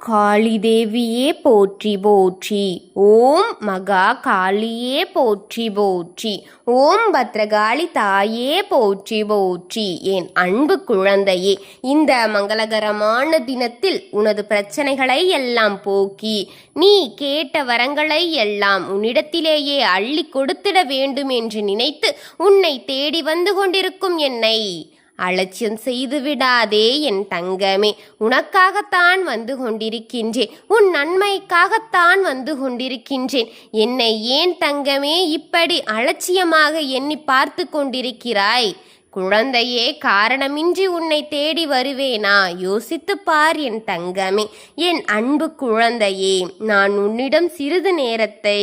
காளி தேவியே போற்றி போற்றி. ஓம் மகா காளியே போற்றி போற்றி. ஓம் பத்ரகாளி தாயே போற்றி போற்றி. என் அன்பு குழந்தையே, இந்த மங்களகரமான தினத்தில் உனது பிரச்சனைகளை எல்லாம் போக்கி நீ கேட்ட வரங்களை எல்லாம் உன்னிடத்திலேயே அள்ளி கொடுத்திட வேண்டும் என்று நினைத்து உன்னை தேடி வந்து கொண்டிருக்கும் என்னை அலட்சியம் செய்து விடாதே என் தங்கமே. உனக்காகத்தான் வந்து கொண்டிருக்கின்றேன், உன் நன்மைக்காகத்தான் வந்து கொண்டிருக்கின்றேன். என்னை ஏன் தங்கமே இப்படி அலட்சியமாக எண்ணி பார்த்து கொண்டிருக்கிறாய்? குழந்தையே, காரணமின்றி உன்னை தேடி வருவேனா? யோசித்து பார் என் தங்கமே. என் அன்பு குழந்தையே, நான் உன்னிடம் சிறிது நேரத்தை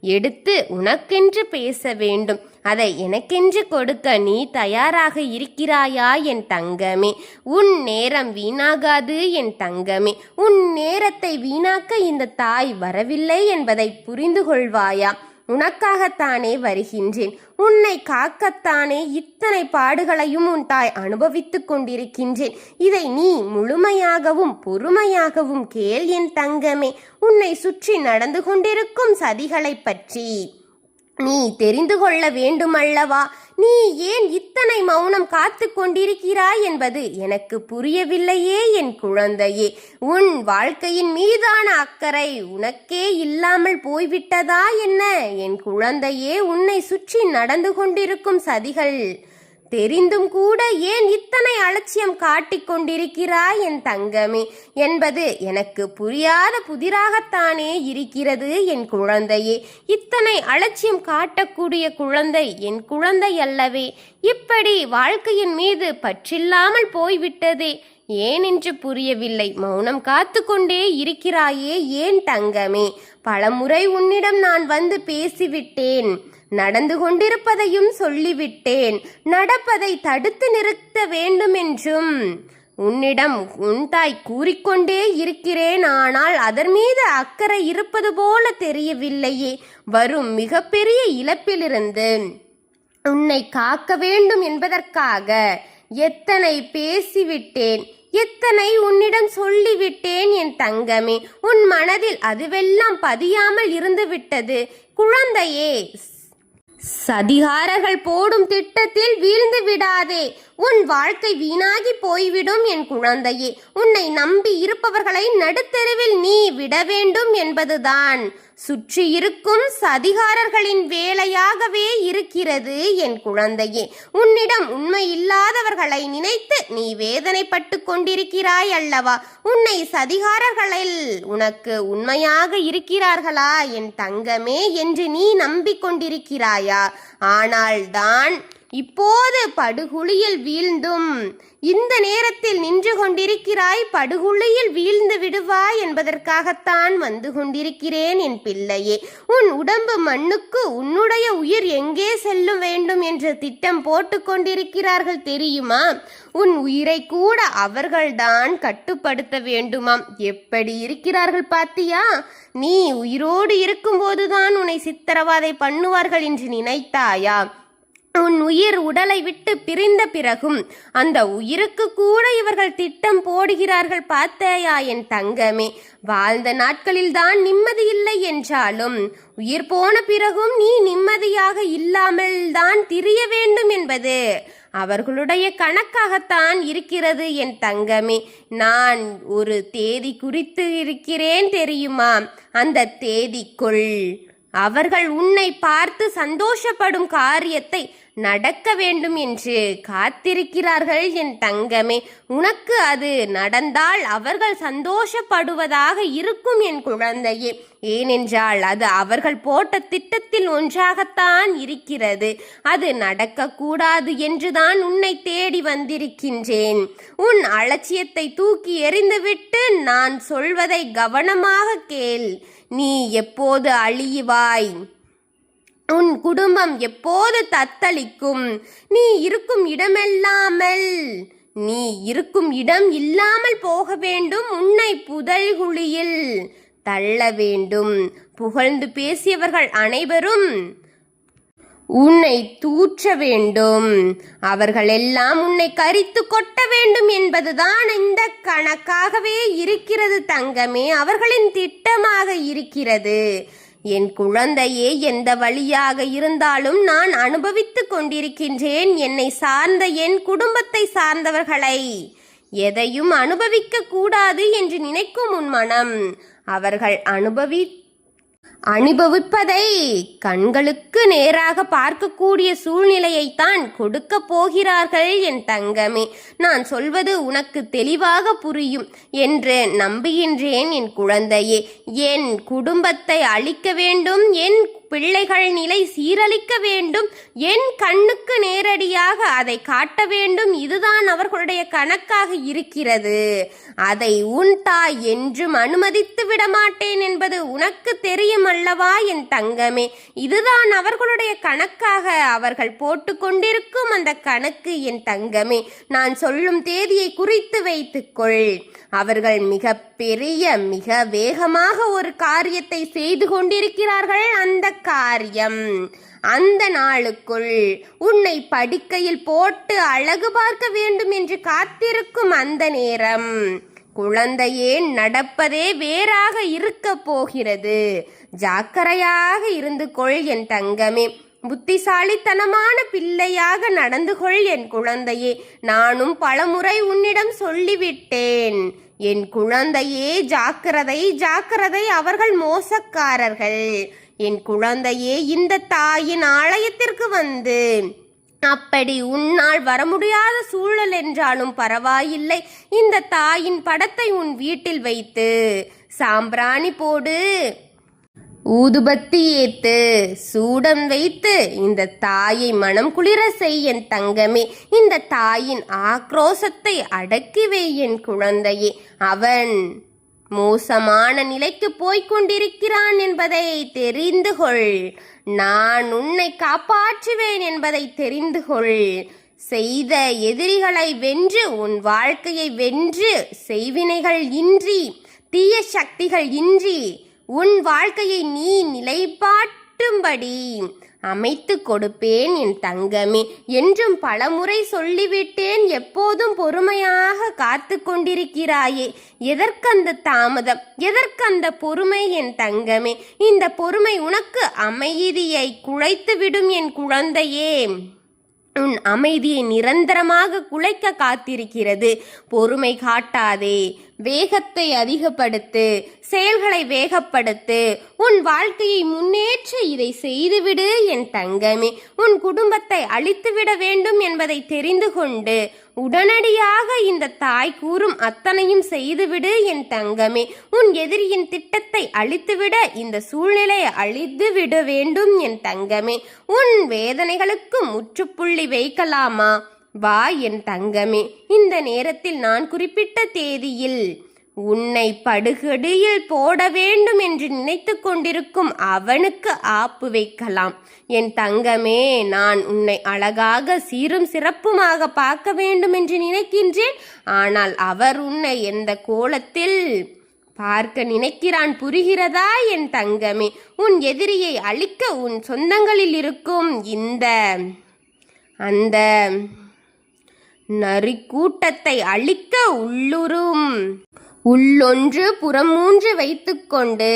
எடுத்து உனக்கென்று பேச வேண்டும். அதை எனக்கென்று கொடுக்க நீ தயாராக இருக்கிறாயா என் தங்கமே? உன் நேரம் வீணாகாது என் தங்கமே. உன் நேரத்தை வீணாக்க இந்த தாய் வரவில்லை என்பதை புரிந்து கொள்வாயா? உனக்காகத்தானே வருகின்றேன். உன்னை காக்கத்தானே இத்தனை பாடுகளையும் உன் தாய் அனுபவித்துக் கொண்டிருக்கின்றேன். இதை நீ முழுமையாகவும் பொறுமையாகவும் கேள் என் தங்கமே. உன்னை சுற்றி நடந்து கொண்டிருக்கும் சதிகளை பற்றி நீ தெரிந்து கொள்ள வேண்டுமல்லவா? நீ ஏன் இத்தனை மௌனம் காத்து கொண்டிருக்கிறாய் என்பது எனக்கு புரியவில்லையே என் குழந்தையே. உன் வாழ்க்கையின் மீதான அக்கறை உனக்கே இல்லாமல் போய்விட்டதா என்ன என் குழந்தையே? உன்னை சுற்றி நடந்து கொண்டிருக்கும் சதிகள் தெரிந்தும் கூட ஏன் இத்தனை அலட்சியம் காட்டிக் கொண்டிருக்கிறாய் என் தங்கமே என்பது எனக்கு புரியாத புதிராகத்தானே இருக்கிறது என் குழந்தையே. இத்தனை அலட்சியம் காட்டக்கூடிய குழந்தை என் குழந்தை அல்லவே. இப்படி வாழ்க்கையின் மீது பற்றில்லாமல் போய்விட்டதே ஏனென்று புரியவில்லை. மௌனம் காத்து கொண்டே இருக்கிறாயே ஏன் தங்கமே? பலமுறை உன்னிடம் நான் வந்து பேசிவிட்டேன். நடந்து கொண்டிருப்பதையும் சொல்லிவிட்டேன். நடப்பதை தடுத்து நிறுத்த வேண்டுமென்றும் உன்னிடம் உன் தாய் கூறிக்கொண்டே இருக்கிறேன். ஆனால் அதன் மீது அக்கறை இருப்பது போல தெரியவில்லையே. வரும் மிகப்பெரிய இழப்பிலிருந்து உன்னை காக்க வேண்டும் என்பதற்காக எத்தனை பேசிவிட்டேன், எத்தனை உன்னிடம் சொல்லிவிட்டேன் என் தங்கமே. உன் மனதில் அதுவெல்லாம் பதியாமல் இருந்து விட்டது குழந்தையே. சதிகாரர்கள் போடும் திட்டத்தில் வீழ்ந்து விடாதே. உன் வாழ்க்கை வீணாகி போய்விடும் என் குழந்தையே. உன்னை நம்பி இருப்பவர்களை நடுத்தெருவில் நீ விட வேண்டும் என்பதுதான் சுற்றி இருக்கும் சதிகாரர்களின் வேலையாகவே இருக்கிறது என் குழந்தையே. உன்னிடம் உண்மை இல்லாதவர்களை நினைத்து நீ வேதனைப்பட்டு கொண்டிருக்கிறாய் அல்லவா? உன்னை சதிகாரர்களில் உனக்கு உண்மையாக இருக்கிறார்களா என் தங்கமே என்று நீ நம்பிக்கொண்டிருக்கிறாயா? ஆனால் தான் இப்போது படுகுழியில் வீழ்ந்தும் இந்த நேரத்தில் நின்று கொண்டிருக்கிறாய். படுகுழியில் வீழ்ந்து விடுவாய் என்பதற்காகத்தான் வந்து கொண்டிருக்கிறேன் என் பிள்ளையே. உன் உடம்பு மண்ணுக்கு உன்னுடைய உயிர் எங்கே செல்ல வேண்டும் என்ற திட்டம் போட்டு கொண்டிருக்கிறார்கள் தெரியுமா? உன் உயிரை கூட அவர்கள்தான் கட்டுப்படுத்த வேண்டுமாம். எப்படி இருக்கிறார்கள் பாத்தியா? நீ உயிரோடு இருக்கும்போதுதான் உன்னை சித்திரவதை பண்ணுவார்கள் என்று நினைத்தாயா? உன் உயிர் உடலை விட்டு பிரிந்த பிறகும் அந்த உயிருக்கு கூட இவர்கள் திட்டம் போடுகிறார்கள் பார்த்தாயா என் தங்கமே? வாழ்ந்த நாட்களில் தான் நிம்மதி இல்லை என்றாலும் உயிர் போன பிறகும் நீ நிம்மதியாக இல்லாமல் தான் திரிய வேண்டும் என்பது அவர்களுடைய கணக்காகத்தான் இருக்கிறது என் தங்கமே. நான் ஒரு தேதி குறித்து இருக்கிறேன் தெரியுமா? அந்த தேதிக்குள் அவர்கள் உன்னை பார்த்து சந்தோஷப்படும் காரியத்தை நடக்க வேண்டும் என்று காத்திருக்கிறார்கள் என் தங்கமே. உனக்கு அது நடந்தால் அவர்கள் சந்தோஷப்படுவதாக இருக்கும் என் குழந்தையே. ஏனென்றால் அது அவர்கள் போட்ட திட்டத்தில் ஒன்றாகத்தான் இருக்கிறது. அது நடக்கக்கூடாது என்றுதான் உன்னை தேடி வந்திருக்கின்றேன். உன் அலட்சியத்தை தூக்கி எறிந்துவிட்டு நான் சொல்வதை கவனமாக கேள். நீ எப்போது அழிவாய்? உன் குடும்பம் எப்போது தத்தளிக்கும்? நீ இருக்கும் இடம் இல்லாமல் போக வேண்டும். உன்னை புதல்குழியில் தள்ள வேண்டும். புகழ்ந்து பேசியவர்கள் அனைவரும் உன்னை தூற்ற வேண்டும், அவர்களெல்லாம் உன்னை கரித்து கொட்ட வேண்டும் என்பதுதான் இந்த கணக்காகவே இருக்கிறது தங்கமே, அவர்களின் திட்டமாக இருக்கிறது. என் குழந்தையே, எந்த வழியாக இருந்தாலும் நான் அனுபவித்துக் கொண்டிருக்கின்றேன். என்னை சார்ந்த என் குடும்பத்தை சார்ந்தவர்களை எதையும் அனுபவிக்க கூடாது என்று நினைக்கும் உன் மனம் அவர்கள் அனுபவிப்பதை கண்களுக்கு நேராக பார்க்கக்கூடிய சூழ்நிலையைத்தான் கொடுக்க போகிறார்கள் என் தங்கமே. நான் சொல்வது உனக்கு தெளிவாக புரியும் என்று நம்புகின்றேன் என் குழந்தையே. என் குடும்பத்தை அழிக்க வேண்டும், என் பிள்ளைகள் நிலை சீரழிக்க வேண்டும், என் கண்ணுக்கு நேரடியாக அதை காட்ட வேண்டும், இதுதான் அவர்களுடைய கணக்காக இருக்கிறது. அதை உன் தாய் என்றும் அனுமதித்து விடமாட்டேன் என்பது உனக்கு தெரியும் அல்லவா என் தங்கமே. இதுதான் அவர்களுடைய கணக்காக அவர்கள் போட்டு கொண்டிருக்கும் அந்த கணக்கு என் தங்கமே. நான் சொல்லும் தேதியை குறித்து வைத்துக்கொள். அவர்கள் மிக பெரிய மிக வேகமாக ஒரு காரியத்தை செய்து கொண்டிருக்கிறார்கள். அந்த காரியம் அந்த நாளுக்குள் உன்னை படுக்கையில் போட்டு அழகு பார்க்க வேண்டும் என்று காத்திருக்கும் அந்த நேரம் குழந்தையே, நடப்பதே வேறாக இருக்க போகிறது. ஜாக்கிரதையாக இருந்து கொள் என் தங்கமே. புத்திசாலித்தனமான பிள்ளையாக நடந்து கொள் என் குழந்தையே. நானும் பலமுறை உன்னிடம் சொல்லிவிட்டேன் என் குழந்தையே, ஜாக்கிரதை ஜாக்கிரதை, அவர்கள் மோசக்காரர்கள். என் குழந்தையே, இந்த தாயின் ஆலயத்திற்கு வந்து அப்படி உன்னால் வர முடியாத சூழல் என்றாலும் பரவாயில்லை, இந்த தாயின் படத்தை உன் வீட்டில் வைத்து சாம்பிராணி போடு, ஊதுபத்தி ஏத்து, சூடம் வைத்து இந்த தாயை மனம் குளிர செய் என் தங்கமே. இந்த தாயின் ஆக்ரோசத்தை அடக்கி வை என் குழந்தையே. அவன் மோசமான நிலைக்கு போய்கொண்டிருக்கிறான் என்பதை தெரிந்து கொள். நான் உன்னை காப்பாற்றுவேன் என்பதை தெரிந்து கொள். செய்த எதிரிகளை வென்று உன் வாழ்க்கையை வென்று செய்வினைகள் இன்றி தீய சக்திகள் இன்றி உன் வாழ்க்கையை நீ நிலைப்பாட்டும்படி அமைத்து கொடுப்பேன் என் தங்கமே. என்றும் பலமுறை சொல்லிவிட்டேன், எப்போதும் பொறுமையாக காத்து கொண்டிருக்கிறாயே. எதற்கந்த தாமதம், எதற்கந்த பொறுமை என் தங்கமே? இந்த பொறுமை உனக்கு அமைதியை குலைத்துவிடும் என் குழந்தையே. உன் அமைதியை நிரந்தரமாக குலைக்க காத்திருக்கிறது. பொறுமை காட்டாதே, வேகத்தை அதிகப்படுத்து, செயல்களை வேகப்படுத்து, உன் வாழ்க்கையை முன்னேற்ற இதை செய்துவிடு என் தங்கமே. உன் குடும்பத்தை அழித்துவிட வேண்டும் என்பதை தெரிந்து கொண்டு உடனடியாக இந்த தாய் கூறும் அத்தனையும் செய்துவிடு என் தங்கமே. உன் எதிரியின் திட்டத்தை அழித்துவிட இந்த சூழ்நிலையை அழித்துவிட வேண்டும் என் தங்கமே. உன் வேதனைகளுக்கு முற்றுப்புள்ளி வைக்கலாமா? வா என் தங்கமே. இந்த நேரத்தில் நான் குறிப்பிட்ட தேதியில் உன்னை படுகடியில் போட வேண்டும் என்று நினைத்து கொண்டிருக்கும் அவனுக்கு ஆப்பு வைக்கலாம் என் தங்கமே. நான் உன்னை அழகாக சீரும் சிறப்புமாக பார்க்க வேண்டும் என்று நினைக்கின்றேன். ஆனால் அவர் உன்னை எந்த கோலத்தில் பார்க்க நினைக்கிறான் புரிகிறதா என் தங்கமே? உன் எதிரியை அழிக்க உன் சொந்தங்களில் இருக்கும் அந்த நரிக்கூட்டத்தை அழிக்க உள்ளொன்று புறமூன்று வைத்துக்கொண்டு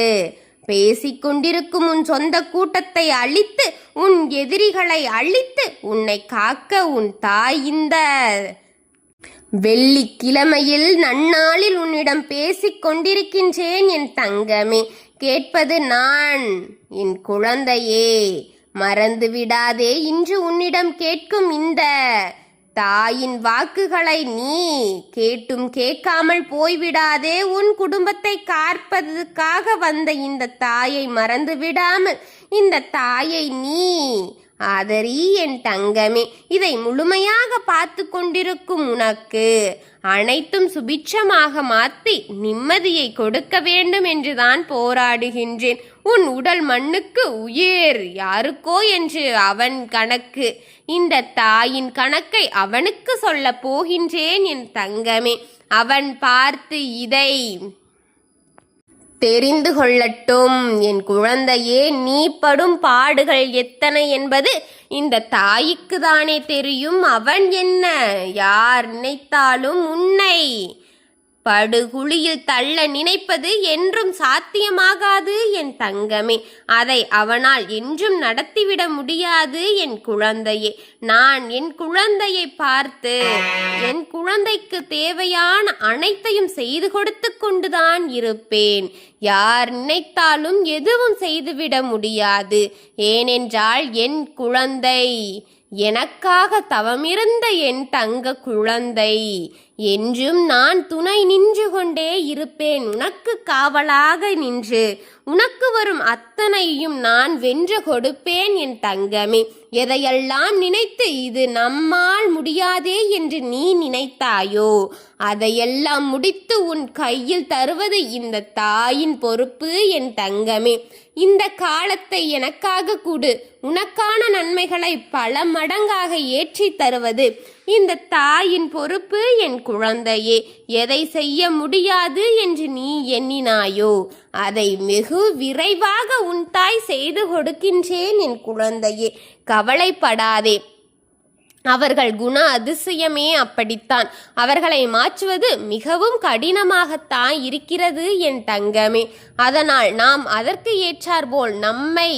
பேசிக்கொண்டிருக்கும் உன் சொந்த கூட்டத்தை அழித்து உன் எதிரிகளை அழித்து உன்னை காக்க உன் தாய் இந்த வெள்ளிக்கிழமையில் நன்னாளில் உன்னிடம் பேசிக் கொண்டிருக்கின்றேன் என் தங்கமே. கேட்பது நான் என் குழந்தையே. மறந்து விடாதே, இன்று உன்னிடம் கேட்கும் இந்த தாயின் வாக்குகளை நீ கேட்டும் கேட்காமல் போய்விடாதே. உன் குடும்பத்தை காப்பதற்காக வந்த இந்த தாயை மறந்து விடாமல் இந்த தாயை நீ ஆதரி என் தங்கமே. இதை முழுமையாக பார்த்து கொண்டிருக்கும் உனக்கு அனைத்தும் சுபிட்சமாக மாற்றி நிம்மதியை கொடுக்க வேண்டும் என்றுதான் போராடுகின்றேன். உன் உடல் மண்ணுக்கு உயிர் யாருக்கோ என்று அவன் கணக்கு, இந்த தாயின் கணக்கை அவனுக்கு சொல்ல போகின்றேன் என் தங்கமே. அவன் பார்த்து இதை தெரிந்து கொள்ளட்டும் என் குழந்தையே, நீ படும் பாடுகள் எத்தனை என்பது இந்த தாய்க்கு தானே தெரியும். அவன் என்ன, யார் நினைத்தாலும் உன்னை படுகுழியில் தள்ள நினைப்பது என்றும் சாத்தியமாகாது என் தங்கமே. அதை அவனால் என்றும் நடத்திவிட முடியாது என் குழந்தையே. நான் என் குழந்தையை பார்த்து என் குழந்தைக்கு தேவையான அனைத்தையும் செய்து கொடுத்து கொண்டுதான் இருப்பேன். யார் நினைத்தாலும் எதுவும் செய்துவிட முடியாது. ஏனென்றால் என் குழந்தை எனக்காக தவமிருந்த என் தங்க குழந்தை. என்றும் நான் துணை நின்று கொண்டே இருப்பேன், உனக்கு காவலாக நின்று உனக்கு வரும் அத்தனையும் நான் வென்று கொடுப்பேன் என் தங்கமே. எதையெல்லாம் நினைத்து இது நம்மால் முடியாதே என்று நீ நினைத்தாயோ, அதையெல்லாம் முடித்து உன் கையில் தருவது இந்த தாயின் பொறுப்பு என் தங்கமே. இந்த காலத்தை எனக்காக கொடு, உனக்கான நன்மைகளை பல மடங்காக ஏற்றி தருவது இந்த தாயின் பொறுப்பு என் குழந்தையே. எதை செய்ய முடியாது என்று நீ எண்ணினாயோ, அதை வெகு விரைவாக உன் தாய் செய்து கொடுக்கின்றேன் என் குழந்தையே. கவலைப்படாதே. அவர்கள் குண அதிசயமே அப்படித்தான். அவர்களை மாற்றுவது மிகவும் கடினமாகத்தான் இருக்கிறது என் தங்கமே. அதனால் நாம் அதற்கு ஏற்றாற்போல் நம்மை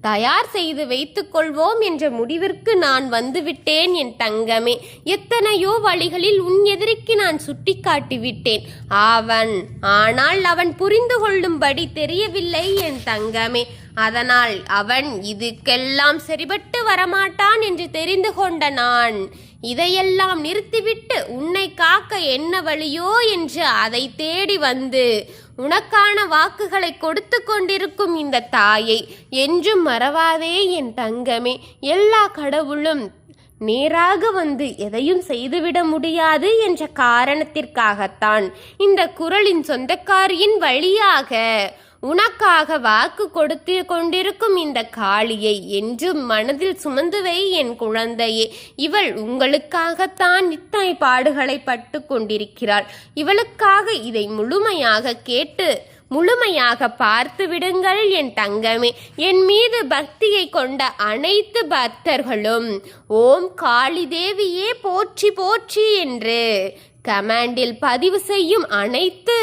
தயார் செய்து வைத்துக் கொள்வோம் என்ற முடிவிற்கு நான் வந்துவிட்டேன் என் தங்கமே. எத்தனையோ வழிகளில் உன் எதிரிக்கு நான் சுட்டி காட்டிவிட்டேன். ஆனால் அவன் புரிந்து கொள்ளும்படி தெரியவில்லை என் தங்கமே. அதனால் அவன் இதுக்கெல்லாம் சரிபட்டு வரமாட்டான் என்று தெரிந்து கொண்ட நான் இதையெல்லாம் நிறுத்திவிட்டு உன்னை காக்க என்ன வழியோ என்று அதை தேடி வந்து உனக்கான வாக்குகளை கொடுத்து கொண்டிருக்கும் இந்த தாயை என்றும் மறவாதே என் தங்கமே. எல்லா கடவுளும் நேராக வந்து எதையும் செய்துவிட முடியாது என்ற காரணத்திற்காகத்தான் இந்த குரலின் சொந்தக்காரியின் வழியாக உனக்காக வாக்கு கொடுத்து கொண்டிருக்கும் இந்த காளியை என்றும் மனதில் சுமந்து வை என் குழந்தையே. இவள் உங்களுக்காகத்தான் இத்தனை பாடுகளை பட்டு கொண்டிருக்கிறாள். இவளுக்காக இதை முழுமையாக கேட்டு முழுமையாக பார்த்து விடுங்கள் என் தங்கமே. என் மீது பக்தியை கொண்ட அனைத்து பக்தர்களும் ஓம் காளி தேவியே போற்றி போற்றி என்று கமெண்டில் பதிவு செய்யும் அனைத்து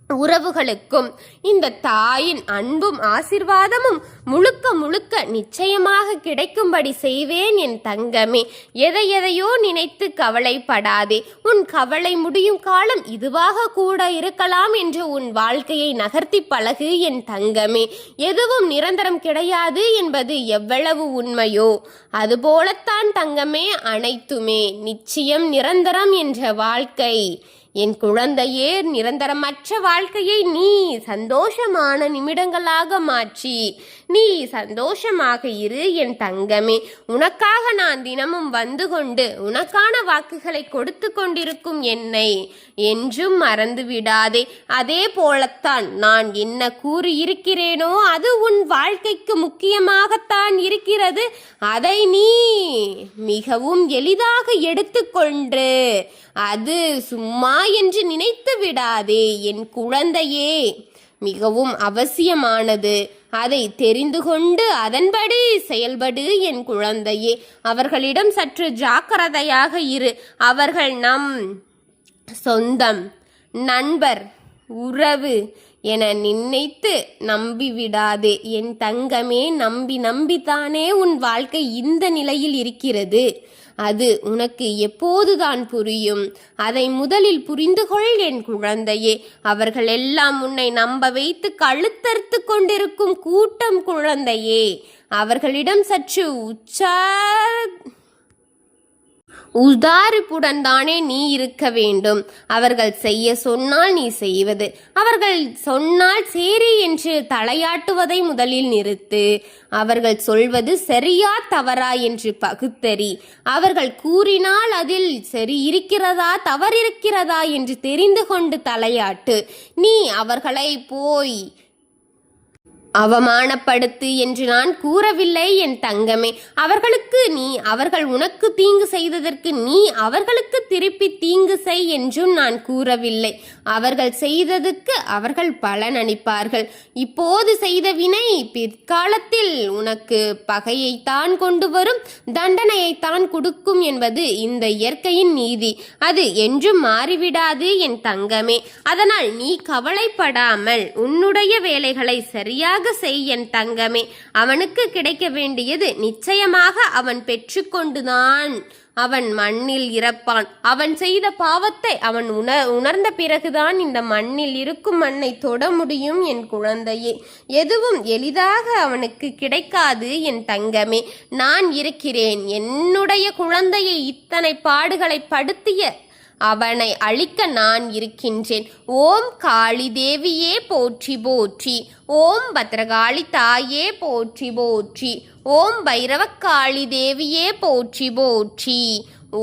உறவுகளுக்கும் இந்த தாயின் அன்பும் ஆசிர்வாதமும் முழுக்க முழுக்க நிச்சயமாக கிடைக்கும்படி செய்வேன் என் தங்கமே. எதையோ நினைத்து கவலைப்படாதே. உன் கவலை முடியும் காலம் இதுவாக கூட இருக்கலாம் என்று உன் வாழ்க்கையை நகர்த்தி பழகு என் தங்கமே. எதுவும் நிரந்தரம் கிடையாது என்பது எவ்வளவு உண்மையோ அதுபோலத்தான் தங்கமே அனைத்துமே நிச்சயம் நிரந்தரம் என்ற வாழ்க்கை. என் குழந்தையே, நிரந்தரமற்ற வாழ்க்கையை நீ சந்தோஷமான நிமிடங்களாக மாற்றி நீ சந்தோஷமாக இரு என் தங்கமே. உனக்காக நான் தினமும் வந்து கொண்டு உனக்கான வாக்குகளை கொடுத்து கொண்டிருக்கும் என்னை என்றும் மறந்து விடாதே. அதே போலத்தான் நான் என்ன கூறியிருக்கிறேனோ அது உன் வாழ்க்கைக்கு முக்கியமாகத்தான் இருக்கிறது. அதை நீ மிகவும் எளிதாக எடுத்துக்கொண்டு அது சும்மா என்று நினைத்து விடாதே என் குழந்தையே. மிகவும் அவசியமானது. அதை தெரிந்து கொண்டு அதன்படி செயல்படு என் குழந்தையே. அவர்களிடம் சற்று ஜாக்கிரதையாக இரு. அவர்கள் நம் சொந்தம், நண்பர், உறவு என நினைத்து நம்பிவிடாதே என் தங்கமே. நம்பித்தானே உன் வாழ்க்கை இந்த நிலையில் இருக்கிறது. அது உனக்கு எப்போதுதான் புரியும். அதை முதலில் புரிந்து கொள் என் குழந்தையே. அவர்கள் எல்லாம் உன்னை நம்ப வைத்து கழுத்தறுத்து கொண்டிருக்கும் கூட்டம் குழந்தையே. அவர்களிடம் சற்று உதாரிப்புடன் தானே நீ இருக்க வேண்டும். அவர்கள் செய்ய சொன்னால் நீ செய்வது, அவர்கள் சொன்னால் சரி என்று தலையாட்டுவதை முதலில் நிறுத்து. அவர்கள் சொல்வது சரியா தவறா என்று பகுத்தறி. அவர்கள் கூறினால் அதில் சரி இருக்கிறதா தவறிருக்கிறதா என்று தெரிந்து கொண்டு தலையாட்டு. நீ அவர்களை போய் அவமானப்படுத்து என்று நான் கூறவில்லை என் தங்கமே. அவர்கள் உனக்கு தீங்கு செய்ததற்கு நீ அவர்களுக்கு திருப்பி தீங்கு செய் என்றும் நான் கூறவில்லை. அவர்கள் செய்ததுக்கு அவர்கள் பலன் அளிப்பார்கள். இப்போது செய்த வினை பிற்காலத்தில் உனக்கு பகையைத்தான் கொண்டு வரும், தண்டனையைத்தான் கொடுக்கும் என்பது இந்த இயற்கையின் நீதி. அது என்றும் மாறிவிடாது என் தங்கமே. அதனால் நீ கவலைப்படாமல் உன்னுடைய வேலைகளை சரியாக செய் என் தங்கமே. அவனுக்கு கிடைக்க வேண்டியது நிச்சயமாக அவன் பெற்றுக்கொண்டுதான் அவன் மண்ணில் இறப்பான். அவன் செய்த பாவத்தை அவன் உணர்ந்த பிறகுதான் இந்த மண்ணில் இருக்கும் மண்ணை தொட முடியும் என் குழந்தையே. எதுவும் எளிதாக அவனுக்கு கிடைக்காது என் தங்கமே. நான் இருக்கிறேன். என்னுடைய குழந்தையை இத்தனை பாடுகளை படுத்திய அவனை அழிக்க நான் இருக்கின்றேன். ஓம் காளி தேவியே போற்றி போற்றி. ஓம் பத்ரகாளி தாயே போற்றி போற்றி. ஓம் பைரவக்காளி தேவியே போற்றி போற்றி.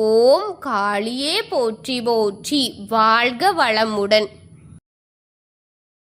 ஓம் காளியே போற்றி போற்றி. வாழ்க வளமுடன்.